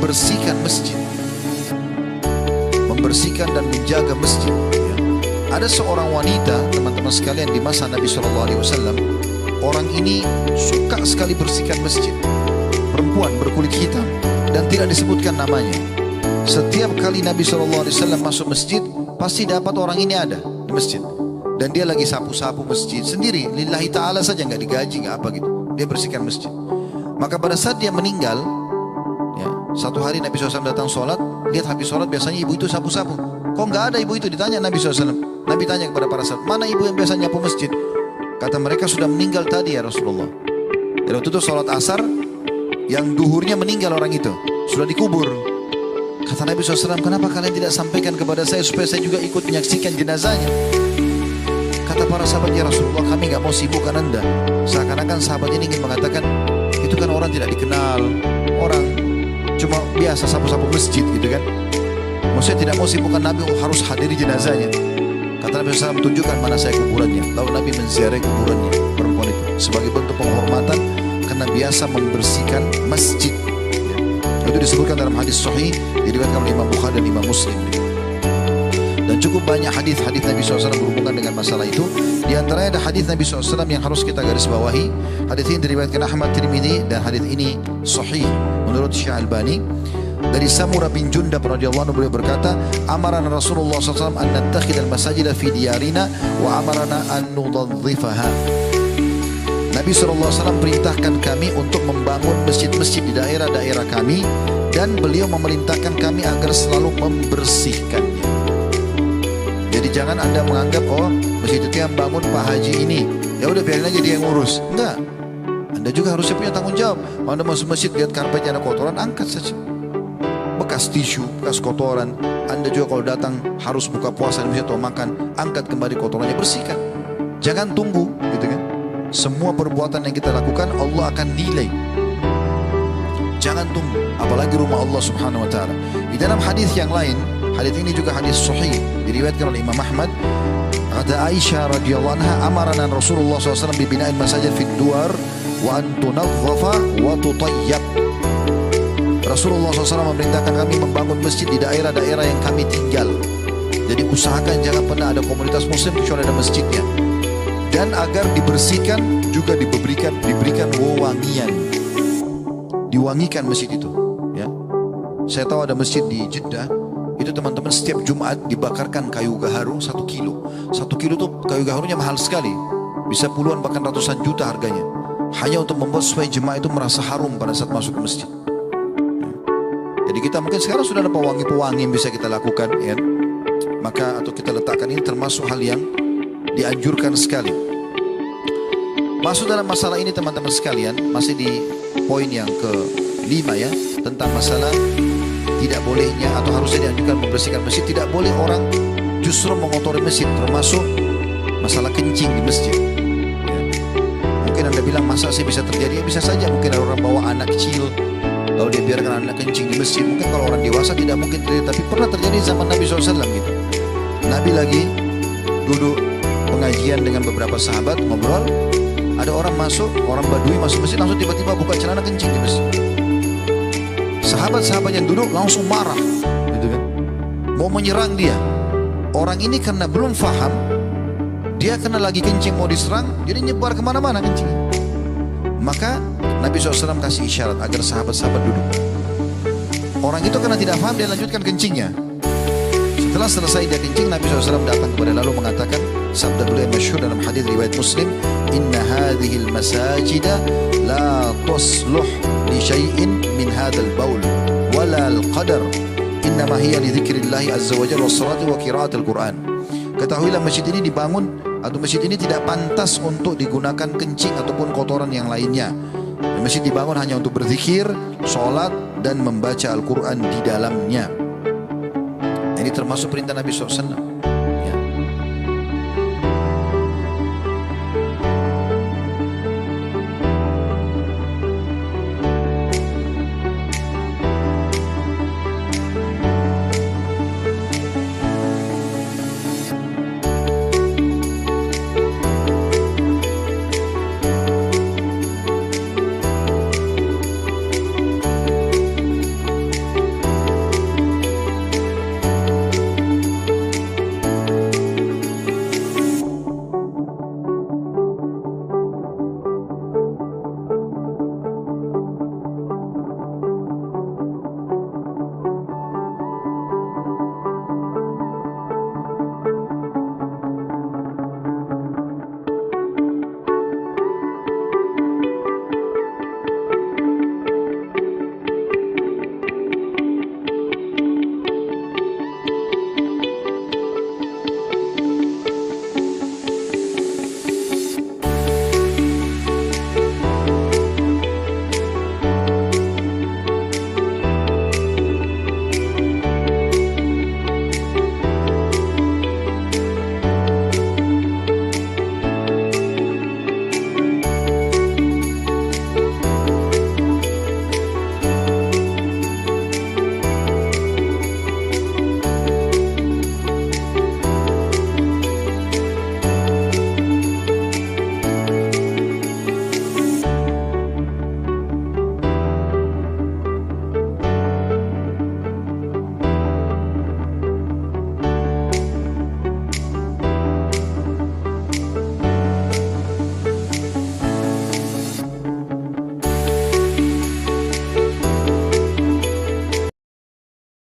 membersihkan masjid, membersihkan dan menjaga masjid. Ada seorang wanita, teman-teman sekalian, di masa Nabi SAW. Orang ini suka sekali bersihkan masjid. Perempuan berkulit hitam dan tidak disebutkan namanya. Setiap kali Nabi SAW masuk masjid, pasti dapat orang ini ada di masjid. Dan dia lagi sapu-sapu masjid sendiri, lillahi ta'ala saja, nggak digaji, nggak apa gitu. Dia bersihkan masjid. Maka pada saat dia meninggal, ya, satu hari Nabi SAW datang sholat, lihat habis sholat biasanya ibu itu sapu-sapu. Kok nggak ada ibu itu? Ditanya Nabi SAW. Nabi tanya kepada para sahabat, mana ibu yang biasa nyapu masjid? Kata mereka, sudah meninggal tadi ya Rasulullah. Dan waktu itu sholat asar, yang duhurnya meninggal orang itu, sudah dikubur. Kata Nabi SAW, kenapa kalian tidak sampaikan kepada saya supaya saya juga ikut menyaksikan jenazahnya? Kata para sahabat, ya Rasulullah, kami gak mau sibukkan anda. Seakan-akan sahabat ini ingin mengatakan, itu kan orang tidak dikenal, orang cuma biasa sapu-sapu masjid gitu kan. Maksudnya tidak mau sibukkan Nabi harus hadiri jenazahnya. Kata Nabi SAW, tunjukkan mana saya kuburannya. Lalu Nabi menziarahi kuburannya, perempuan itu, sebagai bentuk penghormatan karena biasa membersihkan masjid. Itu disebutkan dalam hadis sahih, diriwayatkan oleh Imam Bukhari dan Imam Muslim. Dan cukup banyak hadis-hadis Nabi SAW berhubungan dengan masalah itu. Di antaranya ada hadis Nabi SAW yang harus kita garis bawahi. Hadis ini diriwayatkan Ahmad Tirmidzi dan hadis ini sahih menurut Syekh Albani. Dari Samurah bin Jundab radhiyallahu anhu, beliau berkata, amarana Rasulullah SAW an nattakhidal masajida fi diyarina wa amarana an nudadhifaha. Nabi SAW perintahkan kami untuk membangun masjid-masjid di daerah-daerah kami, dan beliau memerintahkan kami agar selalu membersihkannya. Jadi jangan anda menganggap, oh masjid itu yang bangun Pak Haji ini, ya udah biarin aja dia yang ngurus. Enggak, anda juga harusnya punya tanggung jawab. Anda masuk masjid lihat karpetnya ada kotoran, angkat saja. Bekas tisu, bekas kotoran, anda juga kalau datang harus buka puasa di masjid atau makan, angkat kembali kotorannya, bersihkan. Jangan tunggu, gitu kan? Semua perbuatan yang kita lakukan Allah akan nilai. Jangan tunggu, apalagi rumah Allah Subhanahu wa taala. Di dalam hadis yang lain, hadis ini juga hadis sahih, diriwayatkan oleh Imam Ahmad. Kata Aisyah radhiyallahu anha, amarana Rasulullah SAW bibina'il masajid fid duar wa an tunadhafa wa tutayyab. Rasulullah SAW memerintahkan kami membangun masjid di daerah-daerah yang kami tinggal. Jadi usahakan jangan pernah ada komunitas muslim kecuali ada masjidnya. Dan agar dibersihkan juga diberikan wewangian. Diwangikan masjid itu, ya. Saya tahu ada masjid di Jeddah, itu teman-teman setiap Jumat dibakarkan kayu gaharu 1 kilo. 1 kilo itu kayu gaharunya mahal sekali, bisa puluhan bahkan ratusan juta harganya. Hanya untuk membuat supaya jemaah itu merasa harum pada saat masuk ke masjid. Jadi kita mungkin sekarang sudah ada pewangi-pewangi yang bisa kita lakukan, ya. Maka atau kita letakkan, ini termasuk hal yang dianjurkan sekali. Masuk dalam masalah ini teman-teman sekalian, masih di poin yang ke-5 ya, tentang masalah tidak bolehnya atau harusnya dianjurkan membersihkan masjid. Tidak boleh orang justru mengotori masjid, termasuk masalah kencing di masjid, ya. Mungkin anda bilang, masa sih bisa terjadi? Ya bisa saja, mungkin ada orang bawa anak kecil lalu dia biarkan anak kencing di masjid. Mungkin kalau orang dewasa tidak mungkin terjadi, tapi pernah terjadi zaman Nabi SAW gitu. Nabi lagi duduk pengajian dengan beberapa sahabat, ngobrol, ada orang masuk, orang Badui masuk masjid, langsung tiba-tiba buka celana kencing di masjid. Sahabat-sahabat yang duduk langsung marah, gitu kan, mau menyerang dia. Orang ini karena belum faham, dia karena lagi kencing mau diserang, jadi nyebar kemana-mana kencing. Maka Nabi SAW kasih isyarat agar sahabat-sahabat duduk. Orang itu karena tidak faham, dia lanjutkan kencingnya. Setelah selesai dia kencing, Nabi SAW datang kepada lalu mengatakan, sabda beliau masyhur dalam hadis riwayat Muslim, inna hadhil masajida la tasluh li syai'in min hadzal baul wala al-qadar innama hiya li dzikrillahi azza wa jalla was salati wa qiraatil Quran. Ketahuilah masjid ini dibangun atau masjid ini tidak pantas untuk digunakan kencing ataupun kotoran yang lainnya. Masjid dibangun hanya untuk berzikir, sholat dan membaca Al-Quran di dalamnya. Ini termasuk perintah Nabi SAW.